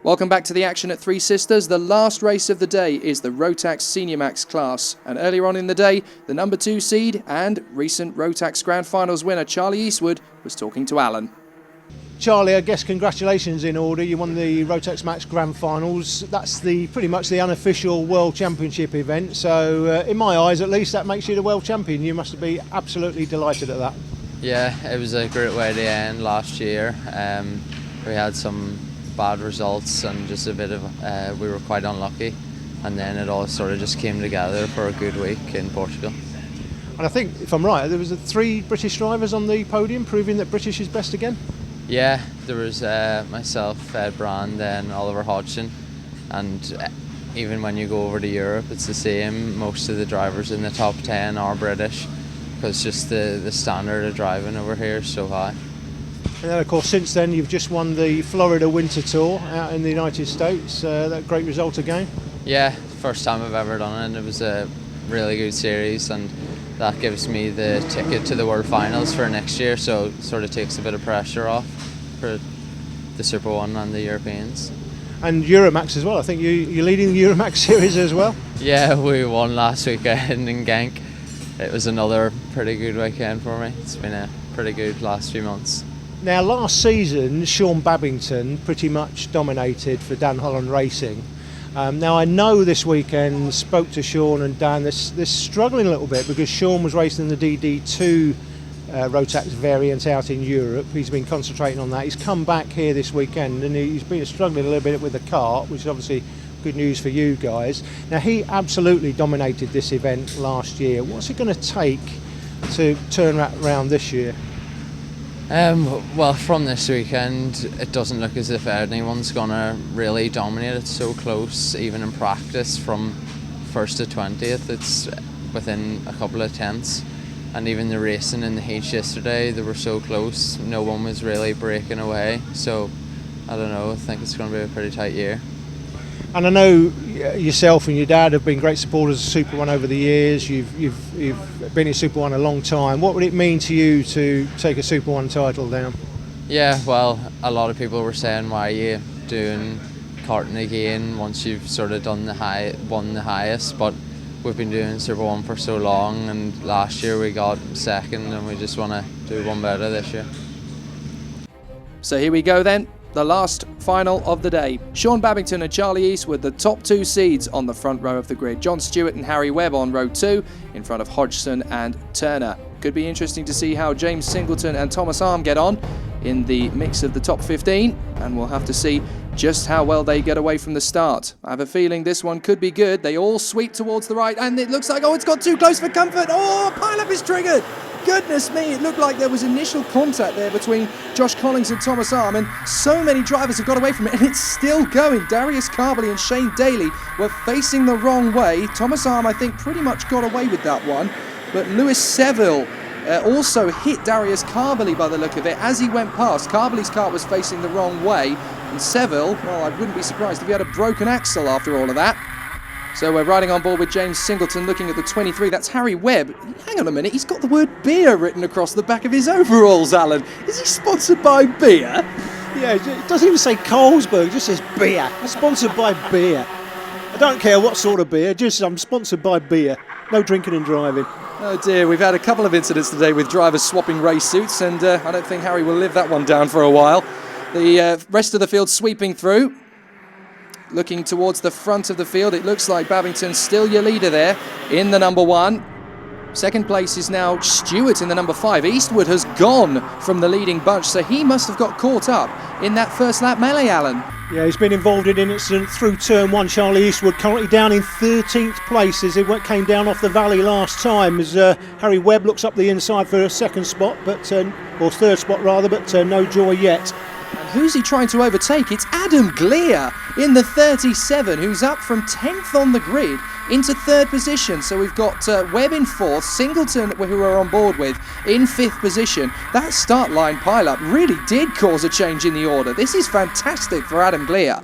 Welcome back to the action at Three Sisters. The last race of the day is the Rotax Senior Max class. And earlier on in the day, the number 2 seed and recent Rotax Grand Finals winner Charlie Eastwood was talking to Alan. Charlie, I guess congratulations in order. You won the Rotax Max Grand Finals. That's pretty much the unofficial World Championship event. So in my eyes at least, that makes you the World Champion. You must be absolutely delighted at that. Yeah, it was a great way to end last year. We had some bad results and just a bit of we were quite unlucky, and then it all sort of just came together for a good week in Portugal. And I think, if I'm right, there was 3 British drivers on the podium proving that British is best again. Yeah, there was myself, Ed Brand, then Oliver Hodgson, and even when you go over to Europe it's the same. Most of the drivers in the top 10 are British because just the standard of driving over here is so high. And then, of course, since then you've just won the Florida Winter Tour out in the United States. That great result again. Yeah, first time I've ever done it. It was a really good series, and that gives me the ticket to the World Finals for next year, so it sort of takes a bit of pressure off for the Super 1 and the Europeans. And Euromax as well. I think you're leading the Euromax series as well. Yeah, we won last weekend in Genk. It was another pretty good weekend for me. It's been a pretty good last few months. Now, last season, Sean Babington pretty much dominated for Dan Holland Racing. Now, I know this weekend, spoke to Sean and Dan, they're struggling a little bit because Sean was racing the DD2 Rotax variant out in Europe. He's been concentrating on that. He's come back here this weekend and he's been struggling a little bit with the kart, which is obviously good news for you guys. Now, he absolutely dominated this event last year. What's it going to take to turn that around this year? Well, from this weekend, it doesn't look as if anyone's going to really dominate. It's so close, even in practice, from 1st to 20th, it's within a couple of tenths. And even the racing in the heats yesterday, they were so close, no one was really breaking away. So, I don't know, I think it's going to be a pretty tight year. And I know yourself and your dad have been great supporters of Super 1 over the years. You've been in Super 1 a long time. What would it mean to you to take a Super 1 title down? Yeah, well, a lot of people were saying, why are you doing karting again once you've sort of won the highest? But we've been doing Super 1 for so long, and last year we got second, and we just want to do one better this year. So here we go then. The last final of the day. Sean Babington and Charlie Eastwood, the top 2 seeds on the front row of the grid. John Stewart and Harry Webb on row 2 in front of Hodgson and Turner. Could be interesting to see how James Singleton and Thomas Arm get on in the mix of the top 15, and we'll have to see just how well they get away from the start. I have a feeling this one could be good. They all sweep towards the right, and it looks like, it's got too close for comfort. Oh, pile-up is triggered. Goodness me, it looked like there was initial contact there between Josh Collins and Thomas Arm, and so many drivers have got away from it, and it's still going. Darius Carberley and Shane Daly were facing the wrong way. Thomas Arm, I think, pretty much got away with that one, but Lewis Seville also hit Darius Carberley by the look of it as he went past. Carberley's car was facing the wrong way, and Seville, well, I wouldn't be surprised if he had a broken axle after all of that. So we're riding on board with James Singleton looking at the 23. That's Harry Webb. Hang on a minute, he's got the word beer written across the back of his overalls, Alan. Is he sponsored by beer? Yeah, it doesn't even say Carlsberg, it just says beer. Sponsored by beer. I don't care what sort of beer, just I'm sponsored by beer. No drinking and driving. Oh dear, we've had a couple of incidents today with drivers swapping race suits, and I don't think Harry will live that one down for a while. The rest of the field sweeping through. Looking towards the front of the field, it looks like Babington's still your leader there in the number 1. Second place is now Stewart in the number 5. Eastwood has gone from the leading bunch, so he must have got caught up in that first lap melee, Alan. Yeah, he's been involved in an incident through turn 1. Charlie Eastwood currently down in 13th place as he came down off the valley last time, as Harry Webb looks up the inside for a second spot, or third spot rather, but no joy yet. And who's he trying to overtake? It's Adam Gleer in the 37, who's up from 10th on the grid into 3rd position. So we've got Webb in 4th, Singleton, who we're on board with, in 5th position. That start line pile-up really did cause a change in the order. This is fantastic for Adam Gleer.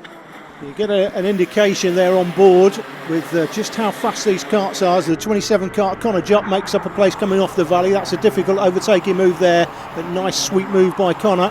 You get an indication there on board with just how fast these karts are. As the 27 kart, Connor Jupp makes up a place coming off the valley. That's a difficult overtaking move there, but nice sweep move by Connor.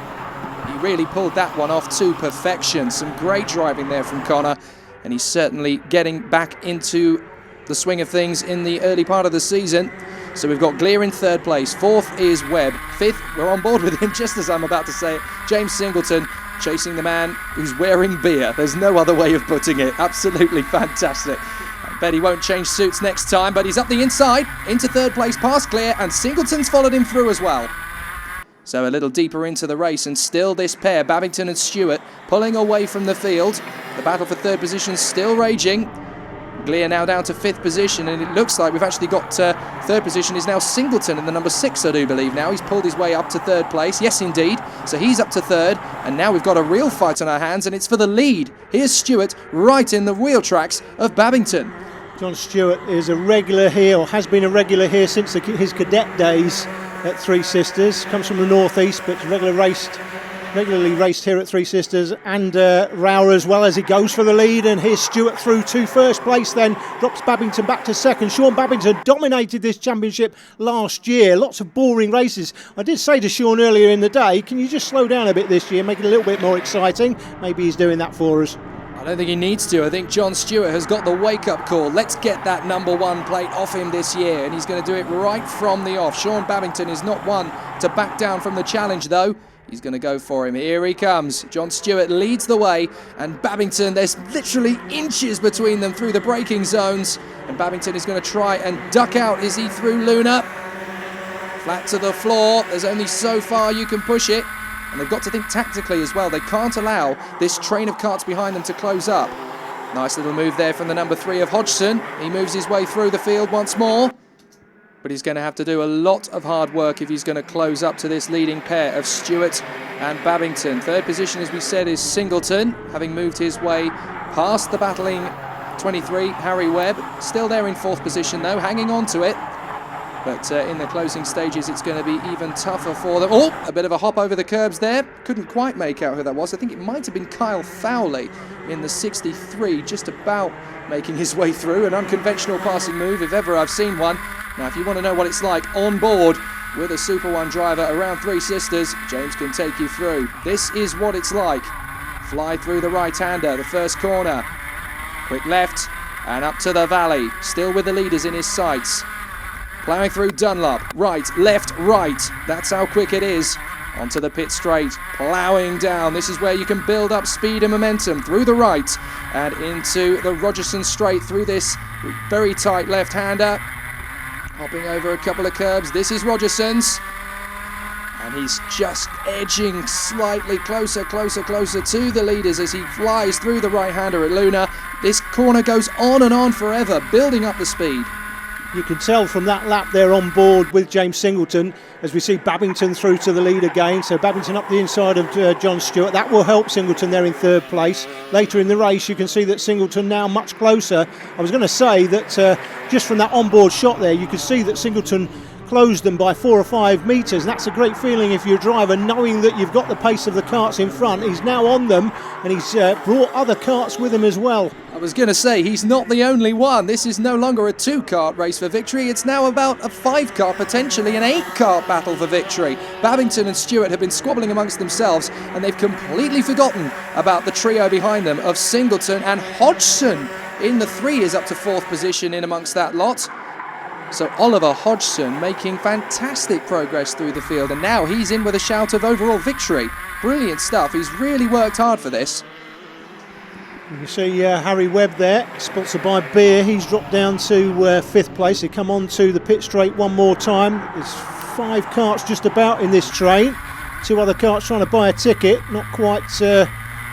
really pulled that one off to perfection. Some great driving there from Connor, and he's certainly getting back into the swing of things in the early part of the season. So we've got Glear in third place, fourth is Webb, fifth, we're on board with him just as I'm about to say it, James Singleton, chasing the man who's wearing beer. There's no other way of putting it. Absolutely fantastic. I bet he won't change suits next time, but he's up the inside, into third place, past Glear, and Singleton's followed him through as well. So a little deeper into the race, and still this pair, Babington and Stewart, pulling away from the field. The battle for third position still raging. Glear now down to fifth position, and it looks like we've actually got third position is now Singleton in the number 6, I do believe now. He's pulled his way up to third place. Yes, indeed. So he's up to third, and now we've got a real fight on our hands, and it's for the lead. Here's Stewart right in the wheel tracks of Babington. John Stewart is a regular here, or has been a regular here since his cadet days at Three Sisters. Comes from the northeast, but regularly raced here at Three Sisters and Rower as well, as he goes for the lead. And here's Stewart through to first place, then drops Babington back to second. Sean Babington dominated this championship last year. Lots of boring races. I did say to Sean earlier in the day, can you just slow down a bit this year, make it a little bit more exciting? Maybe he's doing that for us. I don't think he needs to. I think John Stewart has got the wake-up call. Let's get that number 1 plate off him this year, and he's going to do it right from the off. Sean Babington is not one to back down from the challenge, though. He's going to go for him. Here he comes. John Stewart leads the way, and Babington, there's literally inches between them through the braking zones, and Babington is going to try and duck out. Is he through Luna? Flat to the floor. There's only so far you can push it. And they've got to think tactically as well. They can't allow this train of carts behind them to close up. Nice little move there from the number 3 of Hodgson. He moves his way through the field once more. But he's going to have to do a lot of hard work if he's going to close up to this leading pair of Stewart and Babington. Third position, as we said, is Singleton, having moved his way past the battling 23, Harry Webb. Still there in fourth position, though, hanging on to it. But in the closing stages, it's going to be even tougher for them. Oh, a bit of a hop over the curbs there. Couldn't quite make out who that was. I think it might have been Kyle Fowley in the 63, just about making his way through. An unconventional passing move, if ever I've seen one. Now, if you want to know what it's like on board with a Super One driver around Three Sisters, James can take you through. This is what it's like. Fly through the right-hander, the first corner. Quick left, and up to the valley. Still with the leaders in his sights. Ploughing through Dunlop, right, left, right. That's how quick it is. Onto the pit straight, ploughing down. This is where you can build up speed and momentum through the right and into the Rogerson straight through this very tight left-hander. Hopping over a couple of curbs. This is Rogerson's. And he's just edging slightly closer to the leaders as he flies through the right-hander at Luna. This corner goes on and on forever, building up the speed. You can tell from that lap they're on board with James Singleton as we see Babington through to the lead again. So Babington up the inside of John Stewart. That will help Singleton there in third place. Later in the race you can see that Singleton now much closer. I was going to say that just from that onboard shot there you could see that Singleton closed them by 4 or 5 metres. That's a great feeling if you're a driver, knowing that you've got the pace of the karts in front. He's now on them, and he's brought other karts with him as well. I was going to say, he's not the only one. This is no longer a 2-kart race for victory. It's now about a 5-kart, potentially an 8-kart battle for victory. Babington and Stewart have been squabbling amongst themselves, and they've completely forgotten about the trio behind them of Singleton and Hodgson. In the 3 is up to 4th position in amongst that lot. So Oliver Hodgson making fantastic progress through the field, and now he's in with a shout of overall victory. Brilliant stuff. He's really worked hard for this. You can see Harry Webb there, sponsored by beer. He's dropped down to 5th place. They come on to the pit straight one more time. There's 5 karts just about in this train. 2 other karts trying to buy a ticket. Not quite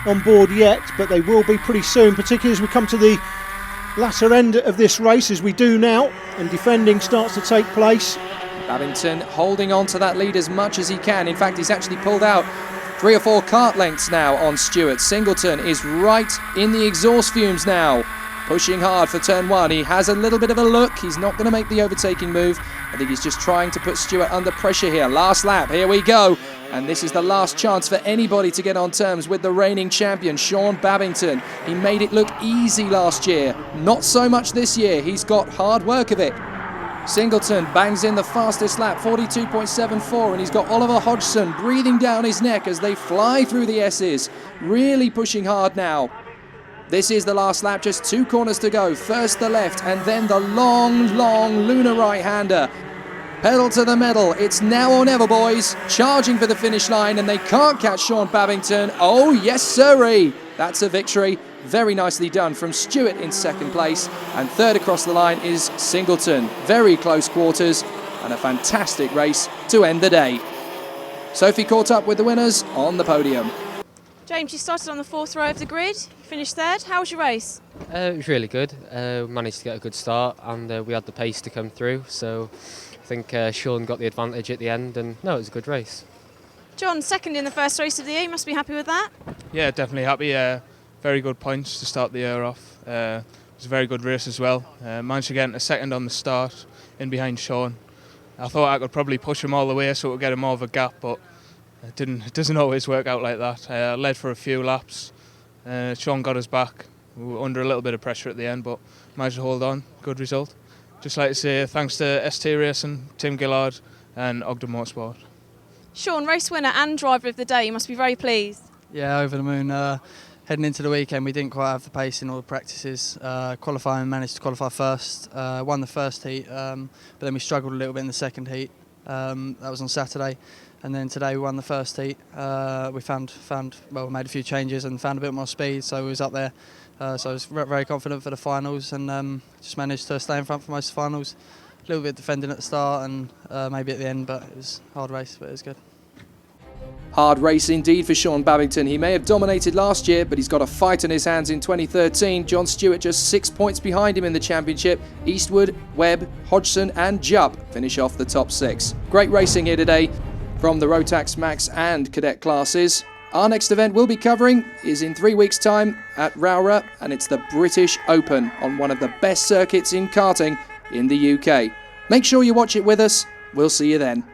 on board yet, but they will be pretty soon, particularly as we come to the latter end of this race, as we do now, and defending starts to take place. Babington holding on to that lead as much as he can. In fact, he's actually pulled out 3 or 4 kart lengths now on Stewart. Singleton is right in the exhaust fumes now, pushing hard for turn 1. He has a little bit of a look. He's not going to make the overtaking move. I think he's just trying to put Stewart under pressure here. Last lap, here we go. And this is the last chance for anybody to get on terms with the reigning champion, Sean Babington. He made it look easy last year. Not so much this year. He's got hard work of it. Singleton bangs in the fastest lap, 42.74, and he's got Oliver Hodgson breathing down his neck as they fly through the S's, really pushing hard now. This is the last lap, just 2 corners to go. First the left, and then the long lunar right-hander. Pedal to the metal, it's now or never, boys. Charging for the finish line, and they can't catch Sean Babington. Oh, yes, sirree. That's a victory. Very nicely done from Stewart in second place, and third across the line is Singleton. Very close quarters and a fantastic race to end the day. Sophie caught up with the winners on the podium. James, you started on the 4th row of the grid, finished 3rd. How was your race? It was really good. We managed to get a good start, and we had the pace to come through, so I think Sean got the advantage at the end, and no, it was a good race. John, 2nd in the first race of the year, you must be happy with that? Yeah, definitely happy. Very good points to start the year off. It was a very good race as well. Managed to get into 2nd on the start, in behind Sean. I thought I could probably push him all the way so it would get him more of a gap, but it doesn't always work out like that. I led for a few laps. Sean got us back. We were under a little bit of pressure at the end, but managed to hold on. Good result. Just like to say thanks to ST Racing, Tim Gillard and Ogden Motorsport. Sean, race winner and driver of the day, you must be very pleased. Yeah, over the moon. Heading into the weekend, we didn't quite have the pace in all the practices. Qualifying, managed to qualify first, won the first heat, but then we struggled a little bit in the second heat. That was on Saturday, and then today we won the first heat. We we made a few changes and found a bit more speed, so we was up there. So I was very confident for the finals, and just managed to stay in front for most of the finals. A little bit defending at the start and maybe at the end, but it was a hard race, but it was good. Hard race indeed for Sean Babington. He may have dominated last year, but he's got a fight in his hands in 2013. John Stewart just 6 points behind him in the championship. Eastwood, Webb, Hodgson and Jupp finish off the top 6. Great racing here today from the Rotax Max and Cadet classes. Our next event we'll be covering is in 3 weeks' time at Rowra, and it's the British Open on one of the best circuits in karting in the UK. Make sure you watch it with us. We'll see you then.